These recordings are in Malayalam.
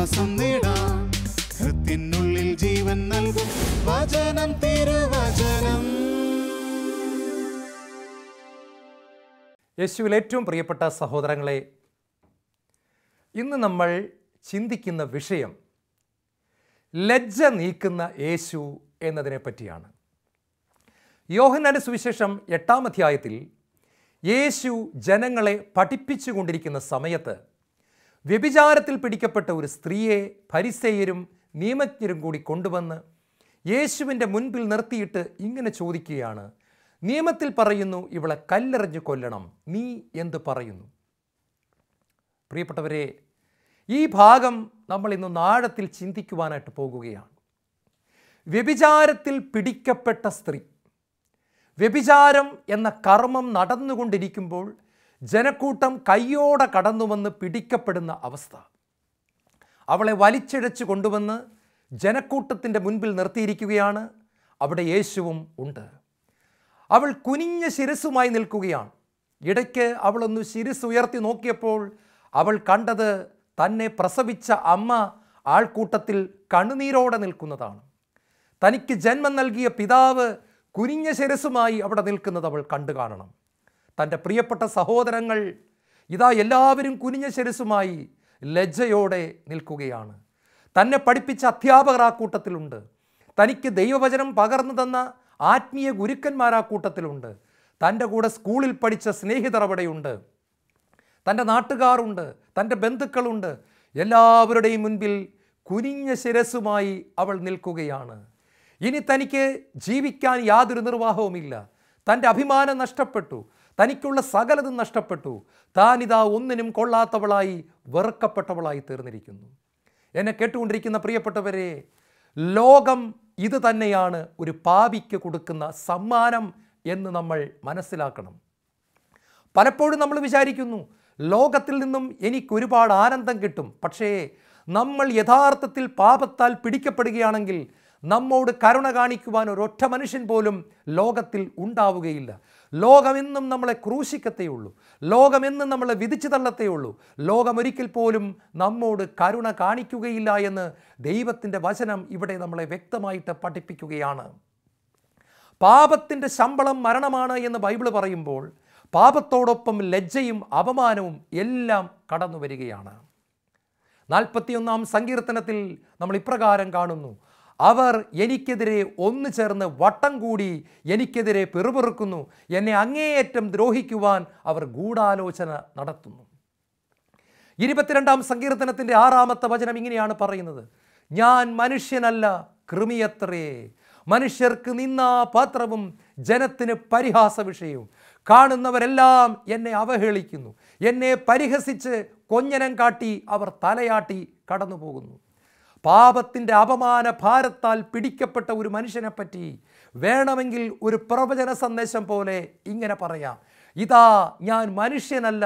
ആശ്വാസം നേടാം. ഹൃത്തിനുള്ളിൽ ജീവൻ നൽകും വചനം, തിരുവചനം. യേശുവിൽ ഏറ്റവും പ്രിയപ്പെട്ട സഹോദരങ്ങളെ, ഇന്ന് നമ്മൾ ചിന്തിക്കുന്ന വിഷയം ലജ്ജ നീക്കുന്ന യേശു എന്നതിനെ പറ്റിയാണ്. യോഹന്നാന്റെ സുവിശേഷം 8-ാം അധ്യായത്തിൽ യേശു ജനങ്ങളെ പഠിപ്പിച്ചു കൊണ്ടിരിക്കുന്ന സമയത്ത് വ്യഭിചാരത്തിൽ പിടിക്കപ്പെട്ട ഒരു സ്ത്രീയെ ഫരിസേയരും നിയമജ്ഞരും കൂടി കൊണ്ടുവന്ന് യേശുവിൻ്റെ മുൻപിൽ നിർത്തിയിട്ട് ഇങ്ങനെ ചോദിക്കുകയാണ്, നിയമത്തിൽ പറയുന്നു ഇവളെ കല്ലെറിഞ്ഞ് കൊല്ലണം, നീ എന്ത് പറയുന്നു? പ്രിയപ്പെട്ടവരെ, ഈ ഭാഗം നമ്മൾ ഇന്ന് ആഴത്തിൽ ചിന്തിക്കുവാനായിട്ട് പോകുകയാണ്. വ്യഭിചാരത്തിൽ പിടിക്കപ്പെട്ട സ്ത്രീ, വ്യഭിചാരം എന്ന കർമ്മം നടന്നുകൊണ്ടിരിക്കുമ്പോൾ ജനക്കൂട്ടം കയ്യോടെ കടന്നുവന്ന് പിടിക്കപ്പെടുന്ന അവസ്ഥ. അവളെ വലിച്ചിഴച്ച് കൊണ്ടുവന്ന് ജനക്കൂട്ടത്തിൻ്റെ മുൻപിൽ നിർത്തിയിരിക്കുകയാണ്. അവിടെ യേശുവും ഉണ്ട്. അവൾ കുനിഞ്ഞ ശിരസ്സുമായി നിൽക്കുകയാണ്. ഇടയ്ക്ക് അവളൊന്ന് ശിരസ് ഉയർത്തി നോക്കിയപ്പോൾ അവൾ കണ്ടത് തന്നെ പ്രസവിച്ച അമ്മ ആൾക്കൂട്ടത്തിൽ കണ്ണുനീരോടെ നിൽക്കുന്നതാണ്. തനിക്ക് ജന്മം നൽകിയ പിതാവ് കുനിഞ്ഞ ശിരസ്സുമായി അവിടെ നിൽക്കുന്നത് അവൾ കണ്ടു കാണണം. തൻ്റെ പ്രിയപ്പെട്ട സഹോദരങ്ങൾ ഇതാ എല്ലാവരും കുനിഞ്ഞ ശിരസ്സുമായി ലജ്ജയോടെ നിൽക്കുകയാണ്. തന്നെ പഠിപ്പിച്ച അധ്യാപകർ ആ കൂട്ടത്തിലുണ്ട്. തനിക്ക് ദൈവവചനം പകർന്നു തന്ന ആത്മീയ ഗുരുക്കന്മാർ ആ കൂട്ടത്തിലുണ്ട്. തൻ്റെ കൂടെ സ്കൂളിൽ പഠിച്ച സ്നേഹിതർ അവിടെയുണ്ട്. തൻ്റെ നാട്ടുകാരുണ്ട്, തൻ്റെ ബന്ധുക്കളുണ്ട്. എല്ലാവരുടെയും മുൻപിൽ കുനിഞ്ഞ ശിരസ്സുമായി അവൾ നിൽക്കുകയാണ്. ഇനി തനിക്ക് ജീവിക്കാൻ യാതൊരു നിർവാഹവുമില്ല. തൻ്റെ അഭിമാനം നഷ്ടപ്പെട്ടു, തനിക്കുള്ള സകലതും നഷ്ടപ്പെട്ടു. താനിതാ ഒന്നിനും കൊള്ളാത്തവളായി, വെറുക്കപ്പെട്ടവളായി തീർന്നിരിക്കുന്നു. എന്നെ കേട്ടുകൊണ്ടിരിക്കുന്ന പ്രിയപ്പെട്ടവരെ, ലോകം ഇത് തന്നെയാണ് ഒരു പാപിക്ക് കൊടുക്കുന്ന സമ്മാനം എന്ന് നമ്മൾ മനസ്സിലാക്കണം. പലപ്പോഴും നമ്മൾ വിചാരിക്കുന്നു ലോകത്തിൽ നിന്നും എനിക്കൊരുപാട് ആനന്ദം കിട്ടും. പക്ഷേ നമ്മൾ യഥാർത്ഥത്തിൽ പാപത്താൽ പിടിക്കപ്പെടുകയാണെങ്കിൽ നമ്മോട് കരുണ കാണിക്കുവാൻ ഒരൊറ്റ മനുഷ്യൻ പോലും ലോകത്തിൽ ഉണ്ടാവുകയില്ല. ലോകമെന്നും നമ്മളെ ക്രൂശിക്കത്തേയുള്ളൂ. ലോകമെന്നും നമ്മളെ വിധിച്ചു തള്ളത്തേയുള്ളൂ. ലോകമൊരിക്കൽ പോലും നമ്മോട് കരുണ കാണിക്കുകയില്ല എന്ന് ദൈവത്തിൻ്റെ വചനം ഇവിടെ നമ്മളെ വ്യക്തമായിട്ട് പഠിപ്പിക്കുകയാണ്. പാപത്തിൻ്റെ ശമ്പളം മരണമാണ് എന്ന് ബൈബിൾ പറയുമ്പോൾ പാപത്തോടൊപ്പം ലജ്ജയും അപമാനവും എല്ലാം കടന്നു വരികയാണ്. 41-ാം സങ്കീർത്തനത്തിൽ നമ്മൾ ഇപ്രകാരം കാണുന്നു, അവർ എനിക്കെതിരെ ഒന്നു ചേർന്ന് വട്ടം കൂടി എനിക്കെതിരെ പിറുപിറുക്കുന്നു, എന്നെ അങ്ങേയറ്റം ദ്രോഹിക്കുവാൻ അവർ ഗൂഢാലോചന നടത്തുന്നു. 22-ാം സങ്കീർത്തനത്തിൻ്റെ 6-ാമത്തെ വചനം ഇങ്ങനെയാണ് പറയുന്നത്, ഞാൻ മനുഷ്യനല്ല കൃമിയത്രേ, മനുഷ്യർക്ക് നിന്ദാപാത്രവും ജനത്തിന് പരിഹാസ വിഷയവും. കാണുന്നവരെല്ലാം എന്നെ അവഹേളിക്കുന്നു, എന്നെ പരിഹസിച്ച് കൊഞ്ഞനം കാട്ടി അവർ തലയാട്ടി കടന്നു പോകുന്നു. പാപത്തിൻ്റെ അപമാന ഭാരത്താൽ പിടിക്കപ്പെട്ട ഒരു മനുഷ്യനെപ്പറ്റി വേണമെങ്കിൽ ഒരു പ്രവചന സന്ദേശം പോലെ ഇങ്ങനെ പറയാം, ഇതാ ഞാൻ മനുഷ്യനല്ല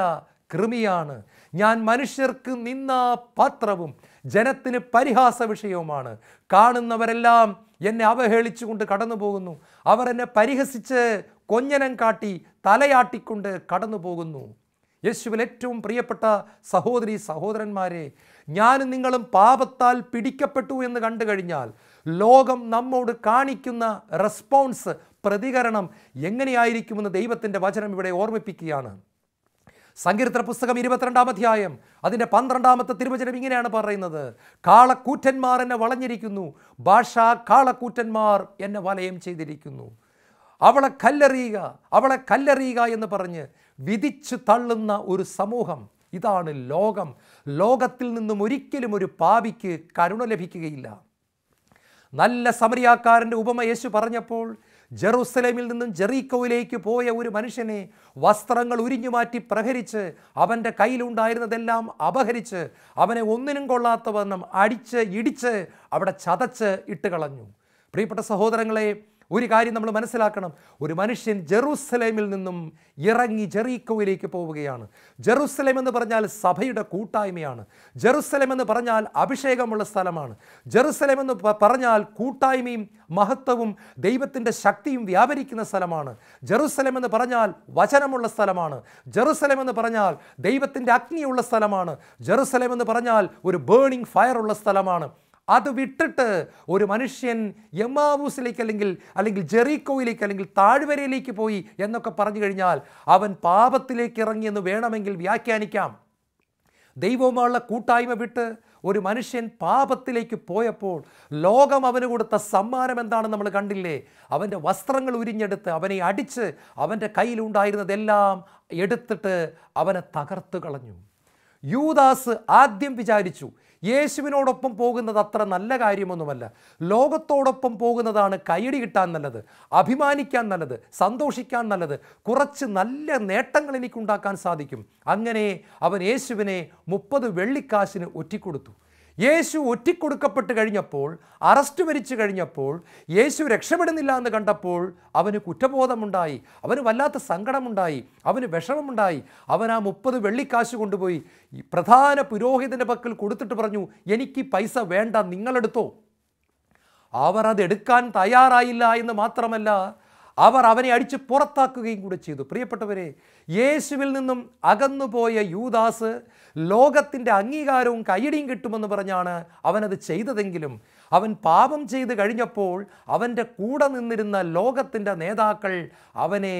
കൃമിയാണ്, ഞാൻ മനുഷ്യർക്ക് നിന്ദാപാത്രവും ജനത്തിന് പരിഹാസ വിഷയവുമാണ്. കാണുന്നവരെല്ലാം എന്നെ അവഹേളിച്ചുകൊണ്ട് കടന്നു പോകുന്നു, അവർ എന്നെ പരിഹസിച്ച് കൊഞ്ഞനം കാട്ടി തലയാട്ടിക്കൊണ്ട് കടന്നു പോകുന്നു. യേശുവിൽ ഏറ്റവും പ്രിയപ്പെട്ട സഹോദരി സഹോദരന്മാരെ, ഞാനും നിങ്ങളും പാപത്താൽ പിടിക്കപ്പെട്ടു എന്ന് കണ്ടു കഴിഞ്ഞാൽ ലോകം നമ്മോട് കാണിക്കുന്ന റെസ്പോൺസ്, പ്രതികരണം എങ്ങനെയായിരിക്കുമെന്ന് ദൈവത്തിൻ്റെ വചനം ഇവിടെ ഓർമ്മിപ്പിക്കുകയാണ്. സങ്കീർത്തന പുസ്തകം 22-ാം അധ്യായം അതിൻ്റെ 12-ാമത്തെ തിരുവചനം ഇങ്ങനെയാണ് പറയുന്നത്, കാളക്കൂറ്റന്മാർ എന്നെ വളഞ്ഞിരിക്കുന്നു, ഭാഷാ കാളക്കൂറ്റന്മാർ എന്നെ വലയം ചെയ്തിരിക്കുന്നു. അവളെ കല്ലെറിയുക, അവളെ കല്ലെറിയുക എന്ന് പറഞ്ഞ് വിധിച്ചു തള്ളുന്ന ഒരു സമൂഹം, ഇതാണ് ലോകം. ലോകത്തിൽ നിന്നും ഒരിക്കലും ഒരു പാപിക്ക് കരുണ ലഭിക്കുകയില്ല. നല്ല സമരിയാക്കാരൻ്റെ ഉപമ യേശു പറഞ്ഞപ്പോൾ ജെറുസലേമിൽ നിന്നും ജെറീക്കോയിലേക്ക് പോയ ഒരു മനുഷ്യനെ വസ്ത്രങ്ങൾ ഉരിഞ്ഞുമാറ്റി പ്രഹരിച്ച് അവൻ്റെ കയ്യിലുണ്ടായിരുന്നതെല്ലാം അപഹരിച്ച് അവനെ ഒന്നിനും കൊള്ളാത്തവണ്ണം അടിച്ച് ഇടിച്ച് അവിടെ ചതച്ച് ഇട്ട് കളഞ്ഞു. പ്രിയപ്പെട്ട സഹോദരങ്ങളെ, ഒരു കാര്യം നമ്മൾ മനസ്സിലാക്കണം. ഒരു മനുഷ്യൻ ജെറൂസലേമിൽ നിന്നും ഇറങ്ങി ജെറീക്കോയിലേക്ക് പോവുകയാണ്. ജെറൂസലേം എന്ന് പറഞ്ഞാൽ സഭയുടെ കൂട്ടായ്മയാണ്. ജെറൂസലേം എന്ന് പറഞ്ഞാൽ അഭിഷേകമുള്ള സ്ഥലമാണ്. ജെറൂസലേം എന്ന് പറഞ്ഞാൽ കൂട്ടായ്മയും മഹത്വവും ദൈവത്തിൻ്റെ ശക്തിയും വ്യാപരിക്കുന്ന സ്ഥലമാണ്. ജെറൂസലേം എന്ന് പറഞ്ഞാൽ വചനമുള്ള സ്ഥലമാണ്. ജെറൂസലേം എന്ന് പറഞ്ഞാൽ ദൈവത്തിൻ്റെ അഗ്നിയുള്ള സ്ഥലമാണ്. ജെറൂസലേം എന്ന് പറഞ്ഞാൽ ഒരു ബേണിംഗ് ഫയർ ഉള്ള സ്ഥലമാണ്. അത് വിട്ടിട്ട് ഒരു മനുഷ്യൻ എമ്മാവൂസിലേക്ക് അല്ലെങ്കിൽ ജെറീക്കോയിലേക്ക് അല്ലെങ്കിൽ താഴ്വരയിലേക്ക് പോയി എന്നൊക്കെ പറഞ്ഞു കഴിഞ്ഞാൽ അവൻ പാപത്തിലേക്ക് ഇറങ്ങിയെന്ന് വേണമെങ്കിൽ വ്യാഖ്യാനിക്കാം. ദൈവവുമായുള്ള കൂട്ടായ്മ വിട്ട് ഒരു മനുഷ്യൻ പാപത്തിലേക്ക് പോയപ്പോൾ ലോകം അവന് കൊടുത്ത സമ്മാനം എന്താണെന്ന് നമ്മൾ കണ്ടില്ലേ? അവൻ്റെ വസ്ത്രങ്ങൾ ഉരിഞ്ഞെടുത്ത് അവനെ അടിച്ച് അവൻ്റെ കയ്യിലുണ്ടായിരുന്നതെല്ലാം എടുത്തിട്ട് അവനെ തകർത്ത് കളഞ്ഞു. യൂദാസ് ആദ്യം വിചാരിച്ചു യേശുവിനോടൊപ്പം പോകുന്നത് അത്ര നല്ല കാര്യമൊന്നുമല്ല. ലോകത്തോടൊപ്പം പോകുന്നതാണ് കൈയടി കിട്ടാൻ നല്ലത്, അഭിമാനിക്കാൻ നല്ലത്, സന്തോഷിക്കാൻ നല്ലത്, കുറച്ച് നല്ല നേട്ടങ്ങൾ എനിക്കുണ്ടാക്കാൻ സാധിക്കും. അങ്ങനെ അവൻ യേശുവിനെ 30 വെള്ളിക്കാശിന് ഒറ്റിക്കൊടുത്തു. യേശു ഒറ്റിക്കൊടുക്കപ്പെട്ട് കഴിഞ്ഞപ്പോൾ, അറസ്റ്റ് വരിച്ചു കഴിഞ്ഞപ്പോൾ, യേശു രക്ഷപ്പെടുന്നില്ല എന്ന് കണ്ടപ്പോൾ അവന് കുറ്റബോധമുണ്ടായി, അവന് വല്ലാത്ത സങ്കടമുണ്ടായി, അവന് വിഷമമുണ്ടായി. അവൻ ആ 30 വെള്ളിക്കാശ് കൊണ്ടുപോയി പ്രധാന പുരോഹിതൻ്റെ പക്കൽ കൊടുത്തിട്ട് പറഞ്ഞു, എനിക്ക് പൈസ വേണ്ട, നിങ്ങളെടുത്തോ. അവർ അതെടുക്കാൻ തയ്യാറായില്ല എന്ന് മാത്രമല്ല, അവർ അവനെ അടിച്ച് പുറത്താക്കുകയും കൂടെ ചെയ്തു. പ്രിയപ്പെട്ടവരെ, യേശുവിൽ നിന്നും അകന്നുപോയ യൂദാസ് ലോകത്തിൻ്റെ അംഗീകാരവും കയ്യടിയും കിട്ടുമെന്ന് പറഞ്ഞാണ് അവനത് ചെയ്തതെങ്കിലും അവൻ പാപം ചെയ്ത് കഴിഞ്ഞപ്പോൾ അവൻ്റെ കൂടെ നിന്നിരുന്ന ലോകത്തിൻ്റെ നേതാക്കൾ അവനെ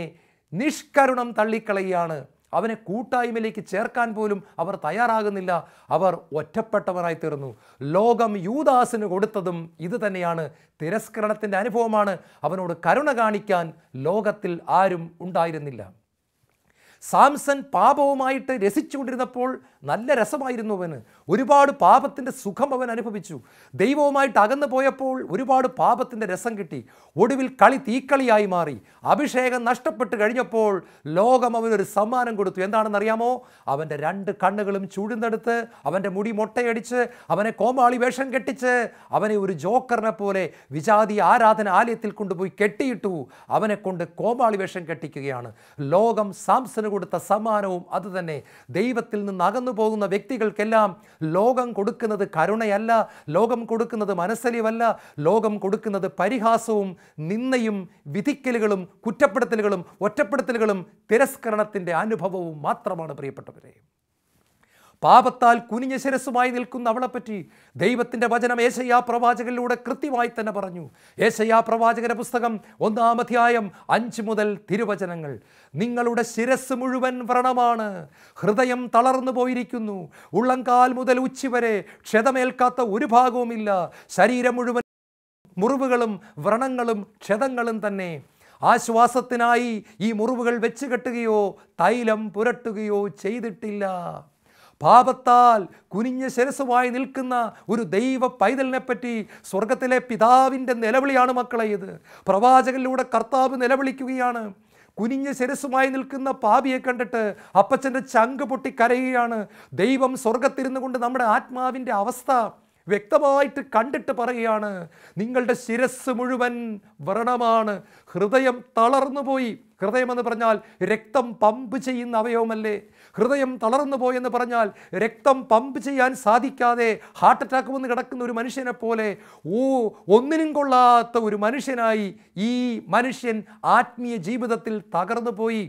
നിഷ്കരുണം തള്ളിക്കളയുകയാണ്. അവനെ കൂട്ടായ്മയിലേക്ക് ചേർക്കാൻ പോലും അവർ തയ്യാറാകുന്നില്ല. അവർ ഒറ്റപ്പെട്ടവനായി തീർന്നു. ലോകം യൂദാസിന് കൊടുത്തതും ഇത് തന്നെയാണ്. തിരസ്കരണത്തിൻ്റെ അനുഭവമാണ്. അവനോട് കരുണ കാണിക്കാൻ ലോകത്തിൽ ആരും ഉണ്ടായിരുന്നില്ല. സാംസൺ പാപവുമായിട്ട് രസിച്ചുകൊണ്ടിരുന്നപ്പോൾ നല്ല രസമായിരുന്നു അവന്. ഒരുപാട് പാപത്തിൻ്റെ സുഖം അവൻ അനുഭവിച്ചു. ദൈവവുമായിട്ട് അകന്നു പോയപ്പോൾ ഒരുപാട് പാപത്തിൻ്റെ രസം കിട്ടി. ഒടുവിൽ കളി തീക്കളിയായി മാറി. അഭിഷേകം നഷ്ടപ്പെട്ട് കഴിഞ്ഞപ്പോൾ ലോകം അവനൊരു സമ്മാനം കൊടുത്തു. എന്താണെന്നറിയാമോ? അവൻ്റെ 2 കണ്ണുകളും ചൂഴ്ന്നെടുത്ത്, അവൻ്റെ മുടി മൊട്ടയടിച്ച്, അവനെ കോമാളി വേഷം കെട്ടിച്ച്, അവനെ ഒരു ജോക്കറിനെ പോലെ വിജാതി ആരാധന ആലയത്തിൽ കൊണ്ടുപോയി കെട്ടിയിട്ടു. അവനെ കൊണ്ട് കോമാളി വേഷം കെട്ടിക്കുകയാണ്. ലോകം സാംസന് കൊടുത്ത സമ്മാനവും അതുതന്നെ. ദൈവത്തിൽ നിന്ന് അകന്നു പോകുന്ന വ്യക്തികൾക്കെല്ലാം ലോകം കൊടുക്കുന്നത് കരുണയല്ല, ലോകം കൊടുക്കുന്നത് മനസ്സലിവല്ല, ലോകം കൊടുക്കുന്നത് പരിഹാസവും നിന്ദയും വിധിക്കലുകളും കുറ്റപ്പെടുത്തലുകളും ഒറ്റപ്പെടുത്തലുകളും തിരസ്കരണത്തിൻ്റെ അനുഭവവും മാത്രമാണ്. പ്രിയപ്പെട്ടവരെ, പാപത്താൽ കുനിഞ്ഞ ശിരസ്സുമായി നിൽക്കുന്ന അവളെപ്പറ്റി ദൈവത്തിൻ്റെ വചനം യേശയ്യാ പ്രവാചകനിലൂടെ കൃത്യമായി തന്നെ പറഞ്ഞു. യേശയ്യാ പ്രവാചകന്റെ പുസ്തകം 1-ാം അധ്യായം 5 മുതൽ തിരുവചനങ്ങൾ. നിങ്ങളുടെ ശിരസ് മുഴുവൻ വ്രണമാണ്, ഹൃദയം തളർന്നു പോയിരിക്കുന്നു, ഉള്ളംകാൽ മുതൽ ഉച്ചി വരെ ക്ഷതമേൽക്കാത്ത ഒരു ഭാഗവുമില്ല, ശരീരം മുഴുവൻ മുറിവുകളും വ്രണങ്ങളും ക്ഷതങ്ങളും തന്നെ. ആശ്വാസത്തിനായി ഈ മുറിവുകൾ വെച്ച് കെട്ടുകയോ തൈലം പുരട്ടുകയോ ചെയ്തിട്ടില്ല. പാപത്താൽ കുനിഞ്ഞ ശിരസ്സുമായി നിൽക്കുന്ന ഒരു ദൈവ പൈതലിനെപ്പറ്റി സ്വർഗത്തിലെ പിതാവിൻ്റെ നിലവിളിയാണ് മക്കളെ ഇത്. പ്രവാചകനിലൂടെ കർത്താവ് നിലവിളിക്കുകയാണ്. കുനിഞ്ഞ ശിരസ്സുമായി നിൽക്കുന്ന പാപിയെ കണ്ടിട്ട് അപ്പച്ചൻ്റെ ചങ്ക് പൊട്ടി കരയുകയാണ്. ദൈവം സ്വർഗത്തിരുന്നു കൊണ്ട് നമ്മുടെ ആത്മാവിൻ്റെ അവസ്ഥ വ്യക്തമായിട്ട് കണ്ടിട്ട് പറയുകയാണ്, നിങ്ങളുടെ ശിരസ് മുഴുവൻ വ്രണമാണ്, ഹൃദയം തളർന്നുപോയി. ഹൃദയം എന്ന് പറഞ്ഞാൽ രക്തം പമ്പ് ചെയ്യുന്ന അവയവമല്ലേ? ഹൃദയം തളർന്നു പോയെന്ന് പറഞ്ഞാൽ രക്തം പമ്പ് ചെയ്യാൻ സാധിക്കാതെ ഹാർട്ട് അറ്റാക്ക് വന്ന് കിടക്കുന്ന ഒരു മനുഷ്യനെ പോലെ ഒന്നിനും കൊള്ളാത്ത ഒരു മനുഷ്യനായി ഈ മനുഷ്യൻ ആത്മീയ ജീവിതത്തിൽ തകർന്നു പോയി.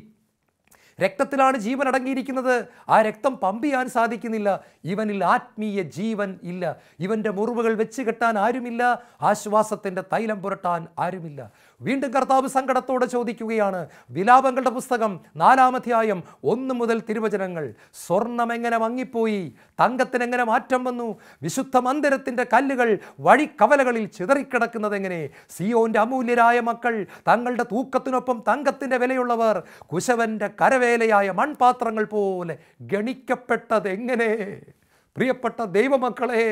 രക്തത്തിലാണ് ജീവൻ അടങ്ങിയിരിക്കുന്നത്. ആ രക്തം പമ്പ് ചെയ്യാൻ സാധിക്കുന്നില്ല. ഇവനിൽ ആത്മീയ ജീവൻ ഇല്ല. ഇവൻ്റെ മുറിവുകൾ വെച്ച് കെട്ടാൻ ആരുമില്ല, ആശ്വാസത്തിൻ്റെ തൈലം പുരട്ടാൻ ആരുമില്ല. വീണ്ടും കർത്താവ് സങ്കടത്തോടെ ചോദിക്കുകയാണ്. വിലാപങ്ങളുടെ പുസ്തകം 4-ാം അധ്യായം 1 മുതൽ തിരുവചനങ്ങൾ. സ്വർണം എങ്ങനെ മങ്ങിപ്പോയി, തങ്കത്തിനെങ്ങനെ മാറ്റം വന്നു, വിശുദ്ധ മന്ദിരത്തിൻ്റെ കല്ലുകൾ വഴിക്കവലകളിൽ ചിതറിക്കിടക്കുന്നത് എങ്ങനെ? സിയോന്റെ അമൂല്യരായ മക്കൾ, തങ്ങളുടെ തൂക്കത്തിനൊപ്പം തങ്കത്തിൻ്റെ വിലയുള്ളവർ, കുശവന്റെ കരവേലയായ മൺപാത്രങ്ങൾ പോലെ ഗണിക്കപ്പെട്ടത് എങ്ങനെ? പ്രിയപ്പെട്ട ദൈവമക്കളെ,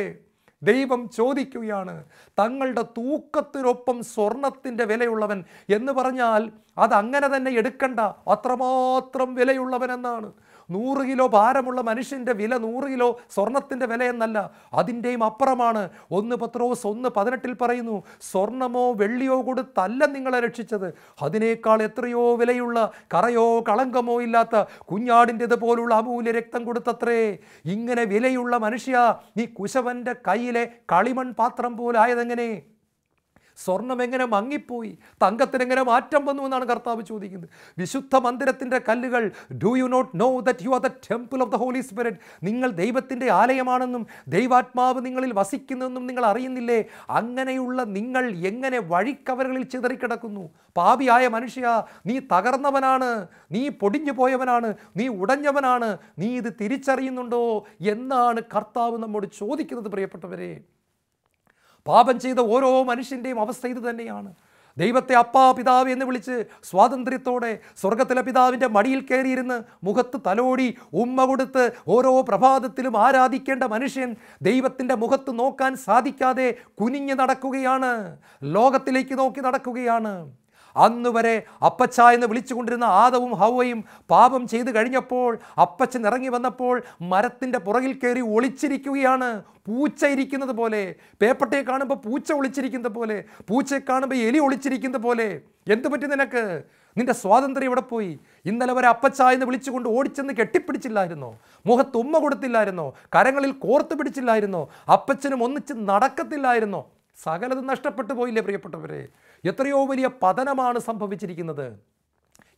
ദൈവം ചോദിക്കുകയാണ്, തങ്ങളുടെ തൂക്കത്തിനൊപ്പം സ്വർണത്തിൻ്റെ വിലയുള്ളവൻ എന്ന് പറഞ്ഞാൽ അതങ്ങനെ തന്നെ എടുക്കണ്ട, അത്രമാത്രം വിലയുള്ളവൻ എന്നാണ്. 100 കിലോ ഭാരമുള്ള മനുഷ്യൻ്റെ വില 100 കിലോ സ്വർണത്തിൻ്റെ വിലയെന്നല്ല, അതിൻ്റെയും അപ്പുറമാണ്. 1 പത്രോസ് 1:18 പറയുന്നു, സ്വർണമോ വെള്ളിയോ കൊടുത്തല്ല നിങ്ങളെ രക്ഷിച്ചത്, അതിനേക്കാൾ എത്രയോ വിലയുള്ള കറയോ കളങ്കമോ ഇല്ലാത്ത കുഞ്ഞാടിൻ്റെത് പോലുള്ള അമൂല്യ രക്തം കൊടുത്തത്രേ. ഇങ്ങനെ വിലയുള്ള മനുഷ്യ, നീ കുശവൻ്റെ കയ്യിലെ കളിമൺ പാത്രം പോലെ ആയതെങ്ങനെ? സ്വർണം എങ്ങനെ മങ്ങിപ്പോയി, തങ്കത്തിനെങ്ങനെ മാറ്റം വന്നു എന്നാണ് കർത്താവ് ചോദിക്കുന്നത്. വിശുദ്ധ മന്ദിരത്തിൻ്റെ കല്ലുകൾ, do you not know that you are the temple of the holy spirit, നിങ്ങൾ ദൈവത്തിൻ്റെ ആലയമാണെന്നും ദൈവാത്മാവ് നിങ്ങളിൽ വസിക്കുന്നെന്നും നിങ്ങൾ അറിയുന്നില്ലേ? അങ്ങനെയുള്ള നിങ്ങൾ എങ്ങനെ വഴിക്കവറുകളിൽ ചിതറിക്കിടക്കുന്നു? പാപിയായ മനുഷ്യ, നീ തകർന്നവനാണ്, നീ പൊടിഞ്ഞു പോയവനാണ്, നീ ഉടഞ്ഞവനാണ്, നീ ഇത് തിരിച്ചറിയുന്നുണ്ടോ എന്നാണ് കർത്താവ് നമ്മോട് ചോദിക്കുന്നത്. പ്രിയപ്പെട്ടവരെ, പാപം ചെയ്ത ഓരോ മനുഷ്യൻ്റെയും അവസ്ഥ ഇത് തന്നെയാണ്. ദൈവത്തെ അപ്പാ പിതാവ് എന്ന് വിളിച്ച് സ്വാതന്ത്ര്യത്തോടെ സ്വർഗത്തിലെ പിതാവിൻ്റെ മടിയിൽ കയറിയിരുന്ന് മുഖത്ത് തലോടി ഉമ്മ കൊടുത്ത് ഓരോ പ്രഭാതത്തിലും ആരാധിക്കേണ്ട മനുഷ്യൻ ദൈവത്തിൻ്റെ മുഖത്ത് നോക്കാൻ സാധിക്കാതെ കുനിഞ്ഞ് നടക്കുകയാണ്, ലോകത്തിലേക്ക് നോക്കി നടക്കുകയാണ്. അന്ന് വരെ അപ്പച്ച എന്ന് വിളിച്ചുകൊണ്ടിരുന്ന ആദവും ഹവ്വയും പാപം ചെയ്ത് കഴിഞ്ഞപ്പോൾ അപ്പച്ചൻ ഇറങ്ങി വന്നപ്പോൾ മരത്തിൻ്റെ പുറകിൽ കയറി ഒളിച്ചിരിക്കുകയാണ്, പൂച്ച ഇരിക്കുന്നത് പോലെ. പേപ്പട്ടയെ കാണുമ്പോൾ പൂച്ച ഒളിച്ചിരിക്കുന്നത് പോലെ, പൂച്ചയെ കാണുമ്പോൾ എലി ഒളിച്ചിരിക്കുന്നത് പോലെ. എന്തു പറ്റി നിനക്ക്? നിന്റെ സ്വാതന്ത്ര്യം ഇവിടെ പോയി. ഇന്നലെ വരെ അപ്പച്ച എന്ന് വിളിച്ചുകൊണ്ട് ഓടിച്ചെന്ന് കെട്ടിപ്പിടിച്ചില്ലായിരുന്നോ? മുഖത്ത് ഉമ്മ കൊടുത്തില്ലായിരുന്നോ? കരങ്ങളിൽ കോർത്ത് പിടിച്ചില്ലായിരുന്നോ? അപ്പച്ചനും ഒന്നിച്ച് നടക്കത്തില്ലായിരുന്നോ? സകലതും നഷ്ടപ്പെട്ടു പോയില്ലേ പ്രിയപ്പെട്ടവരെ? എത്രയോ വലിയ പതനമാണ് സംഭവിച്ചിരിക്കുന്നത്.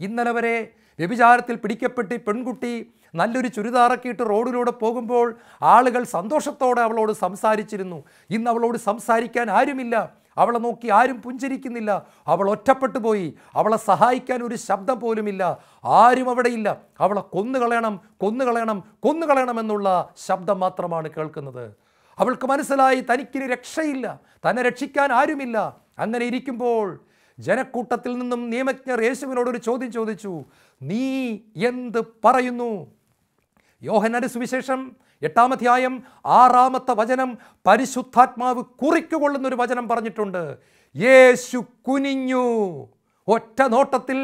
ഇന്നലെ വരെ വ്യഭിചാരത്തിൽ പിടിക്കപ്പെട്ട് പെൺകുട്ടി നല്ലൊരു ചുരിദാറക്കിയിട്ട് റോഡിലൂടെ പോകുമ്പോൾ ആളുകൾ സന്തോഷത്തോടെ അവളോട് സംസാരിച്ചിരുന്നു. ഇന്ന് അവളോട് സംസാരിക്കാൻ ആരുമില്ല, അവളെ നോക്കി ആരും പുഞ്ചിരിക്കുന്നില്ല, അവൾ ഒറ്റപ്പെട്ടു പോയി, അവളെ സഹായിക്കാൻ ഒരു ശബ്ദം പോലുമില്ല, ആരും അവിടെയില്ല. അവളെ കൊന്നുകളയണം, കൊന്നുകളയണം, കൊന്നുകളയണം എന്നുള്ള ശബ്ദം മാത്രമാണ് കേൾക്കുന്നത്. അവൾക്ക് മനസ്സിലായി തനിക്കിനി രക്ഷയില്ല, തന്നെ രക്ഷിക്കാൻ ആരുമില്ല. അങ്ങനെ ഇരിക്കുമ്പോൾ ജനക്കൂട്ടത്തിൽ നിന്നും നിയമജ്ഞർ യേശുവിനോടൊരു ചോദ്യം ചോദിച്ചു, നീ എന്ത് പറയുന്നു? യോഹന്നാന്റെ സുവിശേഷം 8-ാം അധ്യായം 6-ാമത്തെ വചനം പരിശുദ്ധാത്മാവ് കുറിക്കുകൊള്ളുന്നൊരു വചനം പറഞ്ഞിട്ടുണ്ട്. യേശു കുനിഞ്ഞു. ഒറ്റ നോട്ടത്തിൽ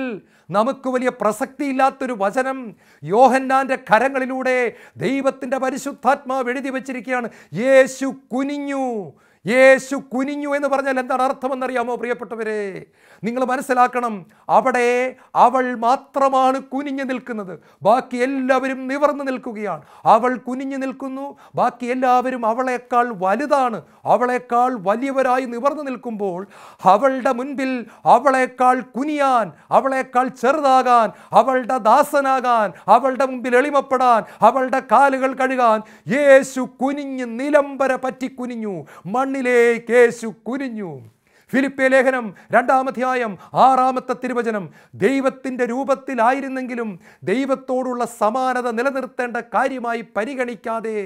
നമുക്ക് വലിയ പ്രസക്തിയില്ലാത്തൊരു വചനം യോഹന്നാന്റെ കരങ്ങളിലൂടെ ദൈവത്തിൻ്റെ പരിശുദ്ധാത്മാവ് എഴുതി വച്ചിരിക്കുകയാണ്. യേശു കുനിഞ്ഞു. യേശു കുനിഞ്ഞു എന്ന് പറഞ്ഞാൽ എന്താണ് അർത്ഥമെന്നറിയാമോ പ്രിയപ്പെട്ടവരെ? നിങ്ങൾ മനസ്സിലാക്കണം, അവിടെ അവൾ മാത്രമാണ് കുനിഞ്ഞു നിൽക്കുന്നത്, ബാക്കി എല്ലാവരും നിവർന്നു നിൽക്കുകയാണ്. അവൾ കുനിഞ്ഞു നിൽക്കുന്നു, ബാക്കി എല്ലാവരും അവളേക്കാൾ വലുതാണ്, അവളേക്കാൾ വലിയവരായി നിവർന്നു നിൽക്കുമ്പോൾ അവളുടെ മുൻപിൽ അവളേക്കാൾ കുനിയാൻ, അവളേക്കാൾ ചെറുതാകാൻ, അവളുടെ ദാസനാകാൻ, അവളുടെ മുമ്പിൽ എളിമപ്പെടാൻ, അവളുടെ കാലുകൾ കഴുകാൻ യേശു കുനിഞ്ഞ് നിലംബര പറ്റി കുനിഞ്ഞു. മണ്ണിലേക്ക് യേശു കുനിഞ്ഞു. ഫിലിപ്പിയ ലേഖനം 2-ാം അധ്യായം 6-ാമത്തെ തിരുവചനം, ദൈവത്തിൻ്റെ രൂപത്തിലായിരുന്നെങ്കിലും ദൈവത്തോടുള്ള സമാനത നിലനിർത്തേണ്ട കാര്യമായി പരിഗണിക്കാതെ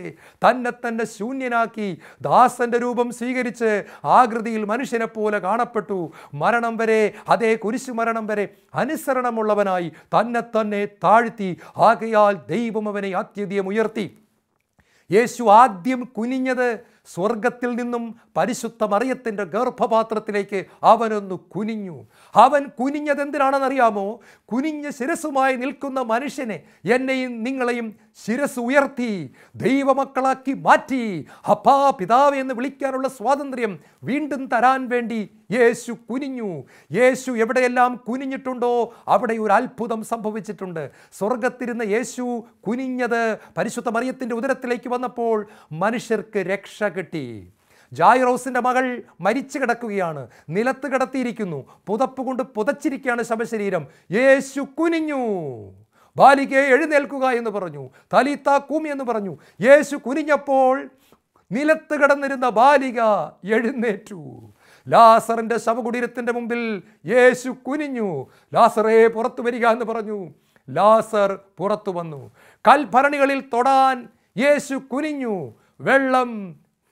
തന്നെ ശൂന്യനാക്കി ദാസന്റെ രൂപം സ്വീകരിച്ച് ആകൃതിയിൽ മനുഷ്യനെ പോലെ കാണപ്പെട്ടു. മരണം വരെ, അതേ കുരിശു മരണം വരെ അനുസരണമുള്ളവനായി തന്നെ താഴ്ത്തി. ആകയാൽ ദൈവം അവനെ അത്യധികം ഉയർത്തി. യേശു ആദ്യം കുനിഞ്ഞത് സ്വർഗത്തിൽ നിന്നും പരിശുദ്ധ മറിയത്തിൻ്റെ ഗർഭപാത്രത്തിലേക്ക് അവനൊന്ന് കുനിഞ്ഞു. അവൻ കുനിഞ്ഞത് എന്തിനാണെന്നറിയാമോ? കുനിഞ്ഞ ശിരസുമായി നിൽക്കുന്ന മനുഷ്യനെ, എന്നെയും നിങ്ങളെയും ശിരസ് ഉയർത്തി ദൈവമക്കളാക്കി മാറ്റി. അപ്പാ പിതാവ് എന്ന് വിളിക്കാനുള്ള സ്വാതന്ത്ര്യം വീണ്ടും തരാൻ വേണ്ടി യേശു കുനിഞ്ഞു. യേശു എവിടെയെല്ലാം കുനിഞ്ഞിട്ടുണ്ടോ അവിടെ ഒരു അത്ഭുതം സംഭവിച്ചിട്ടുണ്ട്. സ്വർഗത്തിരുന്ന യേശു കുനിഞ്ഞത് പരിശുദ്ധ മറിയത്തിൻ്റെ ഉദരത്തിലേക്ക് വന്നപ്പോൾ മനുഷ്യർക്ക് രക്ഷ കിട്ടി. ജായിറോസിൻ്റെ മകൾ മരിച്ചു കിടക്കുകയാണ്, നിലത്ത് കിടത്തിയിരിക്കുന്നു, പുതപ്പ് കൊണ്ട് പുതച്ചിരിക്കുകയാണ് ശവശരീരം. യേശു കുനിഞ്ഞു. ബാലികയെ എഴുന്നേൽക്കുക എന്ന് പറഞ്ഞു, തലീത്ത കൂമി എന്ന് പറഞ്ഞു. യേശു കുനിഞ്ഞപ്പോൾ നിലത്ത് കിടന്നിരുന്ന ബാലിക എഴുന്നേറ്റു. ലാസറിൻ്റെ ശവകുടീരത്തിൻ്റെ മുമ്പിൽ യേശു കുനിഞ്ഞു. ലാസറേ പുറത്തു വരിക എന്ന് പറഞ്ഞു. ലാസർ പുറത്തു വന്നു. കൽഭരണികളിൽ തൊടാൻ യേശു കുനിഞ്ഞു. വെള്ളം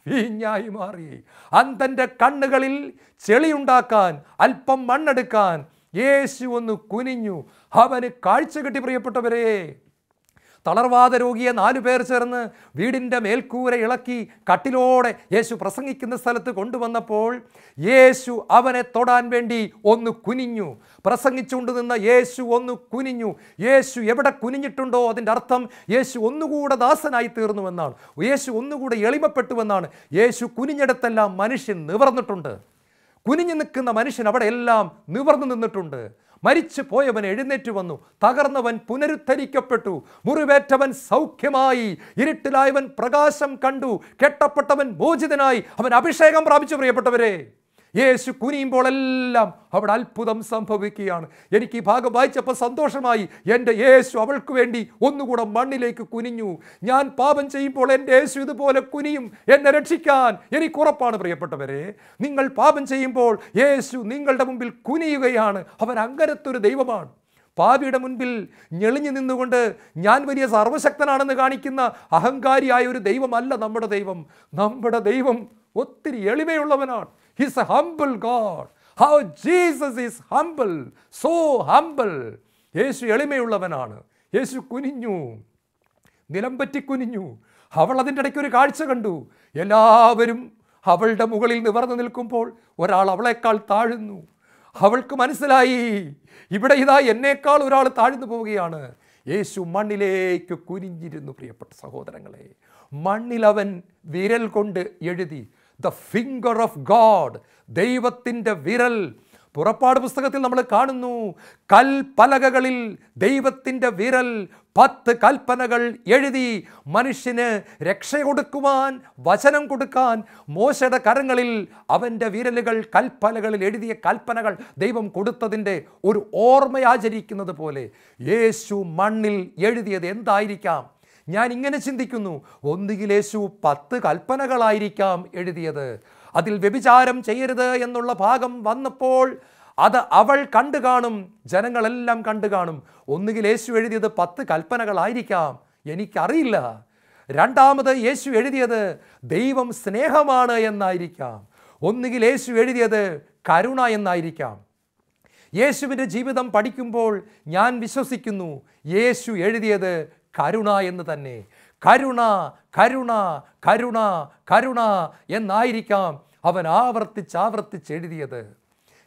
വീഞ്ഞായി മാറി. അന്ധൻ്റെ കണ്ണുകളിൽ ചെളിയുണ്ടാക്കാൻ, അല്പം മണ്ണെടുക്കാൻ യേശു ഒന്ന് കുനിഞ്ഞു. അവന് കാഴ്ച കിട്ടി. പ്രിയപ്പെട്ടവരെ, തളർവാദ രോഗിയെ 4 പേർ ചേർന്ന് വീടിൻ്റെ മേൽക്കൂര ഇളക്കി കട്ടിലോടെ യേശു പ്രസംഗിക്കുന്ന സ്ഥലത്ത് കൊണ്ടുവന്നപ്പോൾ യേശു അവനെ തൊടാൻ വേണ്ടി ഒന്ന് കുനിഞ്ഞു. പ്രസംഗിച്ചുകൊണ്ട് നിന്ന യേശു ഒന്ന് കുനിഞ്ഞു. യേശു എവിടെ കുനിഞ്ഞിട്ടുണ്ടോ അതിൻ്റെ അർത്ഥം യേശു ഒന്നുകൂടെ ദാസനായി തീർന്നുവെന്നാണ്. യേശു ഒന്നുകൂടെ എളിമപ്പെട്ടുവെന്നാണ്. യേശു കുനിഞ്ഞിടത്തെല്ലാം മനുഷ്യൻ നിവർന്നിട്ടുണ്ട്. കുനിഞ്ഞു നിൽക്കുന്ന മനുഷ്യൻ അവിടെ എല്ലാം നിവർന്നു നിന്നിട്ടുണ്ട്. മരിച്ചു പോയവൻ എഴുന്നേറ്റ് വന്നു, തകർന്നവൻ പുനരുദ്ധരിക്കപ്പെട്ടു, മുറിവേറ്റവൻ സൗഖ്യമായി, ഇരുട്ടിലായവൻ പ്രകാശം കണ്ടു, കെട്ടപ്പെട്ടവൻ മോചിതനായി, അവൻ അഭിഷേകം പ്രാപിച്ചു. പ്രിയപ്പെട്ടവരെ, യേശു കുനിയുമ്പോൾ എല്ലാം അവിടെ അത്ഭുതം സംഭവിക്കുകയാണ്. എനിക്ക് ഈ ഭാഗം വായിച്ചപ്പോൾ സന്തോഷമായി. എൻ്റെ യേശു അവൾക്ക് വേണ്ടി ഒന്നുകൂടെ മണ്ണിലേക്ക് കുനിഞ്ഞു. ഞാൻ പാപം ചെയ്യുമ്പോൾ എൻ്റെ യേശു ഇതുപോലെ കുനിയും എന്നെ രക്ഷിക്കാൻ. എനിക്ക് ഉറപ്പാണ് പ്രിയപ്പെട്ടവരെ, നിങ്ങൾ പാപം ചെയ്യുമ്പോൾ യേശു നിങ്ങളുടെ മുമ്പിൽ കുനിയുകയാണ്. അവൻ അങ്ങനത്തെ ഒരു ദൈവമാണ്. പാപിയുടെ മുൻപിൽ ഞെളിഞ്ഞു നിന്നുകൊണ്ട് ഞാൻ വലിയ സർവശക്തനാണെന്ന് കാണിക്കുന്ന അഹങ്കാരിയായ ഒരു ദൈവമല്ല നമ്മുടെ ദൈവം. നമ്മുടെ ദൈവം ഒത്തിരി എളിമയുള്ളവനാണ്. He's a humble God. How Jesus is humble, so humble. യേശു എളിമയുള്ളവനാണ്. യേശു കുനിഞ്ഞു, നിലംപറ്റി കുനിഞ്ഞു. അവൾ അതിൻ്റെ ഇടയ്ക്ക് ഒരു കാഴ്ച കണ്ടു. എല്ലാവരും അവളുടെ മുകളിൽ നിവർന്നു നിൽക്കുമ്പോൾ ഒരാൾ അവളെക്കാൾ താഴുന്നു. അവൾക്ക് മനസ്സിലായി, ഇവിടെ ഇതാ എന്നേക്കാൾ ഒരാൾ താഴ്ന്നു പോവുകയാണ്. യേശു മണ്ണിലേക്ക് കുനിഞ്ഞിരുന്നു. പ്രിയപ്പെട്ട സഹോദരങ്ങളെ, മണ്ണിൽ അവൻ വിരൽ കൊണ്ട് എഴുതി. ദ ഫിംഗർ ഓഫ് ഗോഡ്, ദൈവത്തിൻ്റെ വിരൽ. പുറപ്പാട് പുസ്തകത്തിൽ നമ്മൾ കാണുന്നു, കൽപ്പലകകളിൽ ദൈവത്തിൻ്റെ വിരൽ 10 കൽപ്പനകൾ എഴുതി മനുഷ്യന് രക്ഷ കൊടുക്കുവാൻ, വചനം കൊടുക്കാൻ മോശയുടെ കരങ്ങളിൽ അവൻ്റെ വിരലുകൾ കൽപ്പലകളിൽ എഴുതിയ കൽപ്പനകൾ ദൈവം കൊടുത്തതിൻ്റെ ഒരു ഓർമ്മയാചരിക്കുന്നത് പോലെ യേശു മണ്ണിൽ എഴുതിയത് എന്തായിരിക്കാം? ഞാൻ ഇങ്ങനെ ചിന്തിക്കുന്നു, ഒന്നുകിൽ യേശു 10 കൽപ്പനകളായിരിക്കാം എഴുതിയത്. അതിൽ വ്യഭിചാരം ചെയ്യരുത് എന്നുള്ള ഭാഗം വന്നപ്പോൾ അത് അവൾ കണ്ടു കാണും, ജനങ്ങളെല്ലാം കണ്ടു കാണും. ഒന്നുകിൽ യേശു എഴുതിയത് 10 കൽപ്പനകളായിരിക്കാം, എനിക്കറിയില്ല. രണ്ടാമത് യേശു എഴുതിയത് ദൈവം സ്നേഹമാണ് എന്നായിരിക്കാം. ഒന്നുകിൽ യേശു എഴുതിയത് കരുണ എന്നായിരിക്കാം. യേശുവിൻ്റെ ജീവിതം പഠിക്കുമ്പോൾ ഞാൻ വിശ്വസിക്കുന്നു യേശു എഴുതിയത് കരുണ എന്ന് തന്നെ. കരുണ, കരുണ, കരുണ, കരുണ എന്നായിരിക്കാം അവൻ ആവർത്തിച്ച് എഴുതിയത്.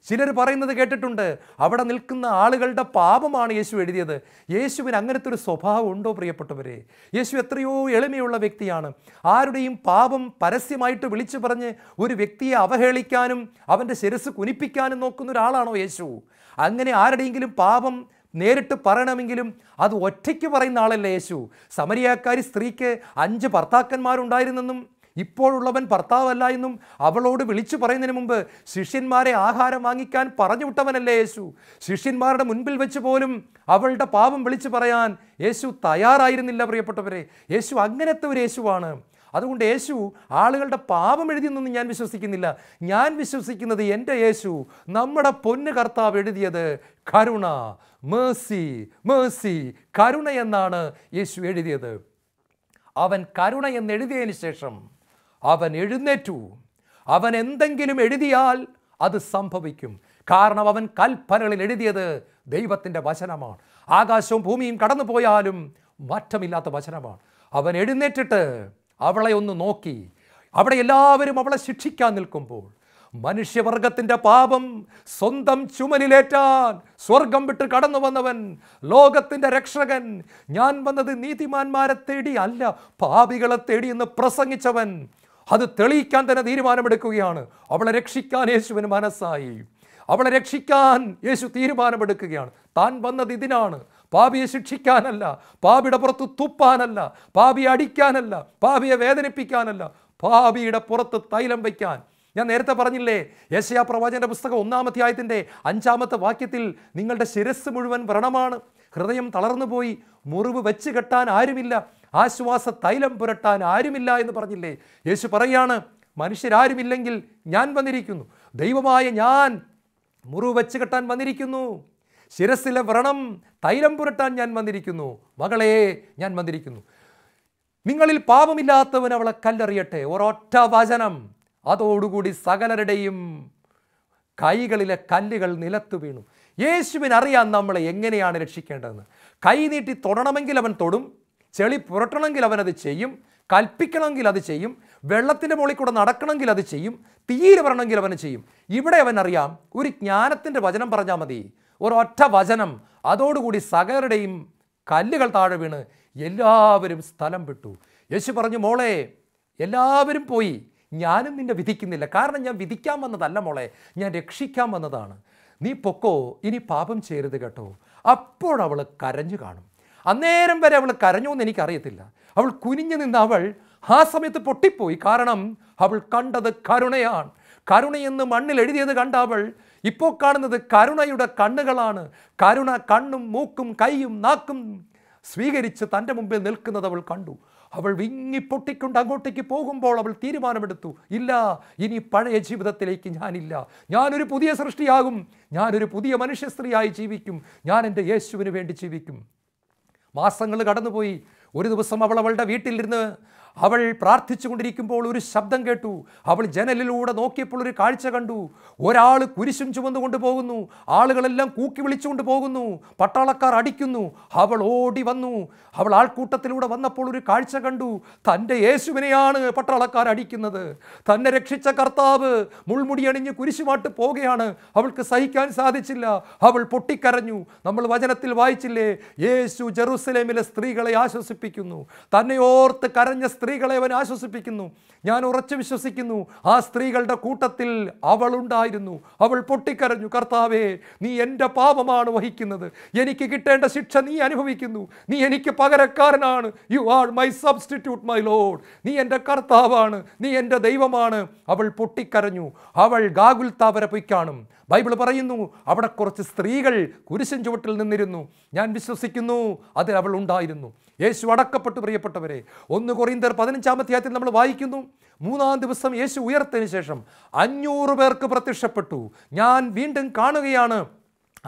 ചിലർ പറയുന്നത് കേട്ടിട്ടുണ്ട്, അവിടെ നിൽക്കുന്ന ആളുകളുടെ പാപമാണ് യേശു എഴുതിയത്. യേശുവിന് അങ്ങനത്തെ ഒരു സ്വഭാവം ഉണ്ടോ പ്രിയപ്പെട്ടവരെ? യേശു എത്രയോ എളിമയുള്ള വ്യക്തിയാണ്. ആരുടെയും പാപം പരസ്യമായിട്ട് വിളിച്ചു പറഞ്ഞ് ഒരു വ്യക്തിയെ അവഹേളിക്കാനും അവൻ്റെ ശിരസ് കുനിപ്പിക്കാനും നോക്കുന്ന ഒരാളാണോ യേശു? അങ്ങനെ ആരുടെയെങ്കിലും പാപം നേരിട്ട് പറയണമെങ്കിലും അത് ഒറ്റയ്ക്ക് പറയുന്ന ആളല്ല യേശു. സമരിയാക്കാരി സ്ത്രീക്ക് 5 ഭർത്താക്കന്മാരുണ്ടായിരുന്നെന്നും ഇപ്പോഴുള്ളവൻ ഭർത്താവല്ല എന്നും അവളോട് വിളിച്ചു പറയുന്നതിന് മുമ്പ് ശിഷ്യന്മാരെ ആഹാരം വാങ്ങിക്കാൻ പറഞ്ഞു വിട്ടവനല്ലേ യേശു? ശിഷ്യന്മാരുടെ മുൻപിൽ വെച്ച് പോലും അവളുടെ പാപം വിളിച്ചു പറയാൻ യേശു തയ്യാറായിരുന്നില്ല പ്രിയപ്പെട്ടവരെ. യേശു അങ്ങനത്തെ ഒരു യേശുവാണ്. അതുകൊണ്ട് യേശു ആളുകളുടെ പാപം എഴുതിയെന്നൊന്നും ഞാൻ വിശ്വസിക്കുന്നില്ല. ഞാൻ വിശ്വസിക്കുന്നത് എൻ്റെ യേശു, നമ്മുടെ പൊന്ന് കർത്താവ് എഴുതിയത് കരുണ, മേഴ്സി, മേഴ്സി, കരുണ എന്നാണ് യേശു എഴുതിയത്. അവൻ കരുണ എന്ന് എഴുതിയതിന് ശേഷം അവൻ എഴുന്നേറ്റു. അവൻ എന്തെങ്കിലും എഴുതിയാൽ അത് സംഭവിക്കും. കാരണം അവൻ കൽപ്പനകളിൽ എഴുതിയത് ദൈവത്തിൻ്റെ വചനമാണ്. ആകാശവും ഭൂമിയും കടന്നു പോയാലും മാറ്റമില്ലാത്ത വചനമാണ്. അവൻ എഴുന്നേറ്റിട്ട് അവളെ ഒന്ന് നോക്കി. അവിടെ എല്ലാവരും അവളെ ശിക്ഷിക്കാൻ നിൽക്കുമ്പോൾ മനുഷ്യവർഗത്തിൻ്റെ പാപം സ്വന്തം ചുമലിലേറ്റാൻ സ്വർഗം വിട്ട് കടന്നു വന്നവൻ, ലോകത്തിൻ്റെ രക്ഷകൻ, ഞാൻ വന്നത് നീതിമാന്മാരെ തേടി അല്ല പാപികളെ തേടി എന്ന് പ്രസംഗിച്ചവൻ, അത് തെളിയിക്കാൻ തന്നെ തീരുമാനമെടുക്കുകയാണ്. അവളെ രക്ഷിക്കാൻ യേശുവിന് മനസ്സായി. അവളെ രക്ഷിക്കാൻ യേശു തീരുമാനമെടുക്കുകയാണ്. താൻ വന്നത് ഇതിനാണ്, പാപിയെ ശിക്ഷിക്കാനല്ല, പാപിയുടെ പുറത്ത് തുപ്പാനല്ല, പാപിയെ അടിക്കാനല്ല, പാപിയെ വേദനിപ്പിക്കാനല്ല, പാപിയുടെ പുറത്ത് തൈലം വയ്ക്കാൻ. ഞാൻ നേരത്തെ പറഞ്ഞില്ലേ, യെശയ്യാ പ്രവാചകന്റെ പുസ്തകം 1-ാം അധ്യായത്തിൻ്റെ 5-ാമത്തെ വാക്യത്തിൽ നിങ്ങളുടെ ശിരസ് മുഴുവൻ വ്രണമാണ്, ഹൃദയം തളർന്നുപോയി, മുറിവ് വെച്ച് കെട്ടാൻ ആരുമില്ല, ആശ്വാസ തൈലം പുരട്ടാൻ ആരുമില്ല എന്ന് പറഞ്ഞില്ലേ? യേശു പറയാണ്, മനുഷ്യരാരുമില്ലെങ്കിൽ ഞാൻ വന്നിരിക്കുന്നു, ദൈവമായ ഞാൻ മുറിവ് വെച്ച് കെട്ടാൻ വന്നിരിക്കുന്നു, ശിരസിലെ വ്രണം തൈലം പുരട്ടാൻ ഞാൻ വന്നിരിക്കുന്നു, മകളെ ഞാൻ വന്നിരിക്കുന്നു. നിങ്ങളിൽ പാപമില്ലാത്തവൻ അവളെ കല്ലെറിയട്ടെ. ഒരൊറ്റ വചനം, അതോടുകൂടി സകലരുടെയും കൈകളിലെ കല്ലുകൾ നിലത്തു വീണു. യേശുവിനറിയാം നമ്മളെ എങ്ങനെയാണ് രക്ഷിക്കേണ്ടതെന്ന്. കൈ നീട്ടി തൊടണമെങ്കിൽ അവൻ തൊടും, ചെളി പുരട്ടണമെങ്കിൽ അവനത് ചെയ്യും, കൽപ്പിക്കണമെങ്കിൽ അത് ചെയ്യും, വെള്ളത്തിൻ്റെ മുകളിൽ കൂടെ നടക്കണമെങ്കിൽ അത് ചെയ്യും, തീയിൽ വരണമെങ്കിൽ അവന് ചെയ്യും. ഇവിടെ അവനറിയാം, ഒരു ജ്ഞാനത്തിൻ്റെ വചനം പറഞ്ഞാൽ മതി, ഒരൊറ്റ വചനം, അതോടുകൂടി സകലരുടെയും കല്ലുകൾ താഴെ വീണ് എല്ലാവരും സ്ഥലം വിട്ടു. യേശു പറഞ്ഞു, മോളെ എല്ലാവരും പോയി, ഞാനും നിന്നെ വിധിക്കുന്നില്ല. കാരണം ഞാൻ വിധിക്കാൻ വന്നതല്ല മോളെ, ഞാൻ രക്ഷിക്കാൻ വന്നതാണ്. നീ പൊക്കോ, ഇനി പാപം ചെയ്യരുത് കേട്ടോ. അപ്പോഴവൾ കരഞ്ഞു കാണും. അന്നേരം വരെ അവൾ കരഞ്ഞു എന്ന് എനിക്കറിയത്തില്ല. അവൾ കുനിഞ്ഞു നിന്ന് അവൾ ആ സമയത്ത് പൊട്ടിപ്പോയി. കാരണം അവൾ കണ്ടത് കരുണയാണ്. കരുണയെന്ന് മണ്ണിൽ എഴുതിയത് കണ്ട അവൾ ഇപ്പോൾ കാണുന്നത് കരുണയുടെ കണ്ണുകളാണ്. കരുണ കണ്ണും മൂക്കും കൈയും നാക്കും സ്വീകരിച്ച് തൻ്റെ മുമ്പിൽ നിൽക്കുന്നത് അവൾ കണ്ടു. അവൾ വിങ്ങിപ്പൊട്ടിക്കൊണ്ട് അങ്ങോട്ടേക്ക് പോകുമ്പോൾ അവൾ തീരുമാനമെടുത്തു, ഇല്ല, ഇനി പഴയ ജീവിതത്തിലേക്ക് ഞാനില്ല, ഞാനൊരു പുതിയ സൃഷ്ടിയാകും, ഞാനൊരു പുതിയ മനുഷ്യ സ്ത്രീയായി ജീവിക്കും, ഞാൻ എൻ്റെ യേശുവിന് വേണ്ടി ജീവിക്കും. മാസങ്ങൾ കടന്നുപോയി. ഒരു ദിവസം അവളുടെ വീട്ടിലിരുന്ന് അവൾ പ്രാർത്ഥിച്ചു കൊണ്ടിരിക്കുമ്പോൾ ഒരു ശബ്ദം കേട്ടു. അവൾ ജനലിലൂടെ നോക്കിയപ്പോൾ ഒരു കാഴ്ച കണ്ടു. ഒരാൾ കുരിശും ചുമന്നുകൊണ്ട് പോകുന്നു. ആളുകളെല്ലാം കൂക്കി വിളിച്ചുകൊണ്ട് പോകുന്നു. പട്ടാളക്കാർ അടിക്കുന്നു. അവൾ ഓടി വന്നു. അവൾ ആൾക്കൂട്ടത്തിലൂടെ വന്നപ്പോൾ ഒരു കാഴ്ച കണ്ടു. തൻ്റെ യേശുവിനെയാണ് പട്ടാളക്കാർ അടിക്കുന്നത്. തന്നെ രക്ഷിച്ച കർത്താവ് മുൾമുടി അണിഞ്ഞ് കുരിശുമാട്ട് പോവുകയാണ്. അവൾക്ക് സഹിക്കാൻ സാധിച്ചില്ല. അവൾ പൊട്ടിക്കരഞ്ഞു. നമ്മൾ വചനത്തിൽ വായിച്ചില്ലേ, യേശു ജെറുസലേമിലെ സ്ത്രീകളെ ആശ്വസിപ്പിക്കുന്നു. തന്നെ ഓർത്ത് കരഞ്ഞ സ്ത്രീകളെ അവൻ ആശ്വസിപ്പിക്കുന്നു. ഞാൻ ഉറച്ചു വിശ്വസിക്കുന്നു, ആ സ്ത്രീകളുടെ കൂട്ടത്തിൽ അവൾ ഉണ്ടായിരുന്നു. അവൾ പൊട്ടിക്കരഞ്ഞു, കർത്താവേ, നീ എൻ്റെ പാപമാണ് വഹിക്കുന്നത്, എനിക്ക് കിട്ടേണ്ട ശിക്ഷ നീ അനുഭവിക്കുന്നു, നീ എനിക്ക് പകരക്കാരനാണ്. You are my substitute my lord. നീ എൻ്റെ കർത്താവാണ്, നീ എൻ്റെ ദൈവമാണ്. അവൾ പൊട്ടിക്കരഞ്ഞു. അവൾ ഗാഗുൽത്താ വരെ പോയി കാണും. ബൈബിൾ പറയുന്നു, അവിടെ കുറച്ച് സ്ത്രീകൾ കുരിശൻ ചുവട്ടിൽ നിന്നിരുന്നു. ഞാൻ വിശ്വസിക്കുന്നു അതിൽ അവൾ ഉണ്ടായിരുന്നു. യേശു അടക്കപ്പെട്ടു. പ്രിയപ്പെട്ടവരെ, 1 കൊരിന്ത്യർ 15-ാം അധ്യായത്തിൽ നമ്മൾ വായിക്കുന്നു, 3-ാം ദിവസം യേശു ഉയർത്തതിന് ശേഷം 500 പേർക്ക് പ്രത്യക്ഷപ്പെട്ടു. ഞാൻ വീണ്ടും കാണുകയാണ്,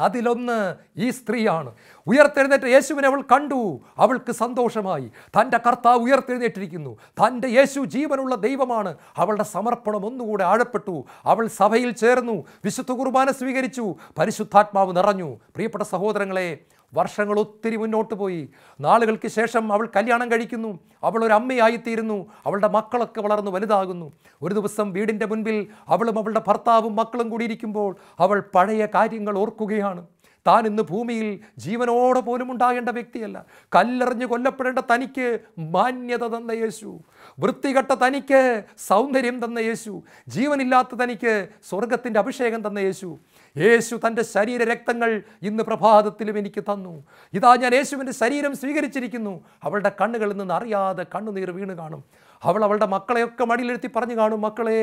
അതിലൊന്ന് ഈ സ്ത്രീയാണ്. ഉയർത്തെഴുന്നേറ്റ യേശുവിനെ അവൾ കണ്ടു. അവൾക്ക് സന്തോഷമായി. തൻ്റെ കർത്താവ് ഉയർത്തെഴുന്നേറ്റിരിക്കുന്നു. തൻ്റെ യേശു ജീവനുള്ള ദൈവമാണ്. അവളുടെ സമർപ്പണം ഒന്നുകൂടെ ആഴപ്പെട്ടു. അവൾ സഭയിൽ ചേർന്നു, വിശുദ്ധ കുർബാന സ്വീകരിച്ചു, പരിശുദ്ധാത്മാവ് നിറഞ്ഞു. പ്രിയപ്പെട്ട സഹോദരങ്ങളെ, വർഷങ്ങൾ ഒത്തിരി മുന്നോട്ട് പോയി. നാളുകൾക്ക് ശേഷം അവൾ കല്യാണം കഴിക്കുന്നു. അവൾ ഒരു അമ്മയായിത്തീരുന്നു. അവളുടെ മക്കളൊക്കെ വളർന്നു വലുതാകുന്നു. ഒരു ദിവസം വീടിൻ്റെ മുൻപിൽ അവളും അവളുടെ ഭർത്താവും മക്കളും കൂടി ഇരിക്കുമ്പോൾ അവൾ പഴയ കാര്യങ്ങൾ ഓർക്കുകയാണ്. താൻ ഇന്ന് ഭൂമിയിൽ ജീവനോടെ പോലും ഉണ്ടാകേണ്ട വ്യക്തിയല്ല. കല്ലെറിഞ്ഞ് കൊല്ലപ്പെടേണ്ട തനിക്ക് മാന്യത തന്ന യേശു, വൃത്തികെട്ട തനിക്ക് സൗന്ദര്യം തന്ന യേശു, ജീവനില്ലാത്ത തനിക്ക് സ്വർഗത്തിൻ്റെ അഭിഷേകം തന്ന യേശു, യേശു തൻ്റെ ശരീര രക്തങ്ങൾ ഇന്ന് പ്രഭാതത്തിലും എനിക്ക് തന്നു. ഇതാ ഞാൻ യേശുവിൻ്റെ ശരീരം സ്വീകരിച്ചിരിക്കുന്നു. അവളുടെ കണ്ണുകളിൽ നിന്ന് അറിയാതെ കണ്ണുനീർ വീണ് കാണും. അവൾ അവളുടെ മക്കളെയൊക്കെ മടിയിലെടുത്തി പറഞ്ഞു കാണും, മക്കളെ,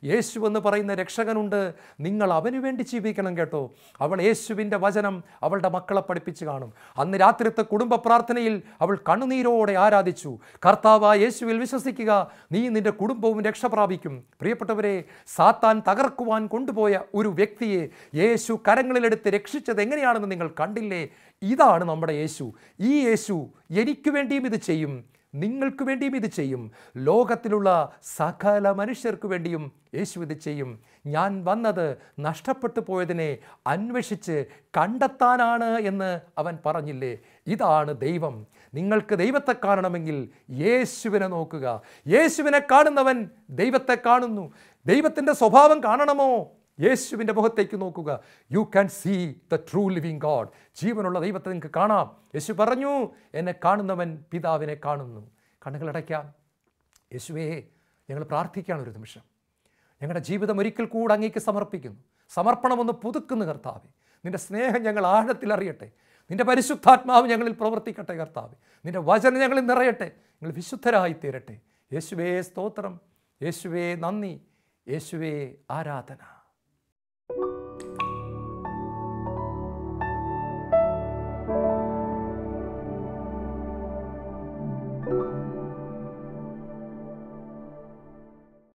യേശു എന്ന് പറയുന്ന രക്ഷകനുണ്ട്, നിങ്ങൾ അവന് വേണ്ടി ജീവിക്കണം കേട്ടോ. അവൾ യേശുവിൻ്റെ വചനം അവളുടെ മക്കളെ പഠിപ്പിച്ച് കാണും. അന്ന് രാത്രിത്തെ കുടുംബ പ്രാർത്ഥനയിൽ അവൾ കണ്ണുനീരോടെ ആരാധിച്ചു. കർത്താവായ യേശുവിൽ വിശ്വസിക്കുക, നീ നിന്റെ കുടുംബവും രക്ഷ പ്രാപിക്കും. പ്രിയപ്പെട്ടവരെ, സാത്താൻ തകർക്കുവാൻ കൊണ്ടുപോയ ഒരു വ്യക്തിയെ യേശു കരങ്ങളിലെടുത്ത് രക്ഷിച്ചത് എങ്ങനെയാണെന്ന് നിങ്ങൾ കണ്ടില്ലേ? ഇതാണ് നമ്മുടെ യേശു. ഈ യേശു എനിക്ക് വേണ്ടിയും ഇത് ചെയ്യും, നിങ്ങൾക്ക് വേണ്ടിയും ഇത് ചെയ്യും, ലോകത്തിലുള്ള സകല മനുഷ്യർക്ക് വേണ്ടിയും യേശു ഇത് ചെയ്യും. ഞാൻ വന്നത് നഷ്ടപ്പെട്ടു പോയതിനെ അന്വേഷിച്ച് കണ്ടെത്താനാണ് എന്ന് അവൻ പറഞ്ഞില്ലേ? ഇതാണ് ദൈവം. നിങ്ങൾക്ക് ദൈവത്തെ കാണണമെങ്കിൽ യേശുവിനെ നോക്കുക. യേശുവിനെ കാണുന്നവൻ ദൈവത്തെ കാണുന്നു. ദൈവത്തിൻ്റെ സ്വഭാവം കാണണമോ? യേശുവിൻ്റെ മുഖത്തേക്ക് നോക്കുക. You can see the true living God. ജീവനുള്ള ദൈവത്തെ നിങ്ങൾക്ക് കാണാം. യേശു പറഞ്ഞു, എന്നെ കാണുന്നവൻ പിതാവിനെ കാണുന്നു. കണ്ണുകളടയ്ക്കാം. യേശുവേ, ഞങ്ങൾ പ്രാർത്ഥിക്കുകയാണ് ഒരു നിമിഷം. ഞങ്ങളുടെ ജീവിതം ഒരിക്കൽ കൂടെ അങ്ങേക്ക് സമർപ്പിക്കുന്നു. സമർപ്പണമൊന്ന് പുതുക്കുന്നു കർത്താവേ. നിൻ്റെ സ്നേഹം ഞങ്ങൾ ആഴത്തിൽ അറിയട്ടെ. നിൻ്റെ പരിശുദ്ധാത്മാവ് ഞങ്ങളിൽ പ്രവർത്തിക്കട്ടെ കർത്താവേ. നിൻ്റെ വചനം ഞങ്ങളിൽ നിറയട്ടെ. ഞങ്ങൾ വിശുദ്ധരായി തീരട്ടെ. യേശുവേ സ്തോത്രം, യേശുവേ നന്ദി, യേശുവേ ആരാധന.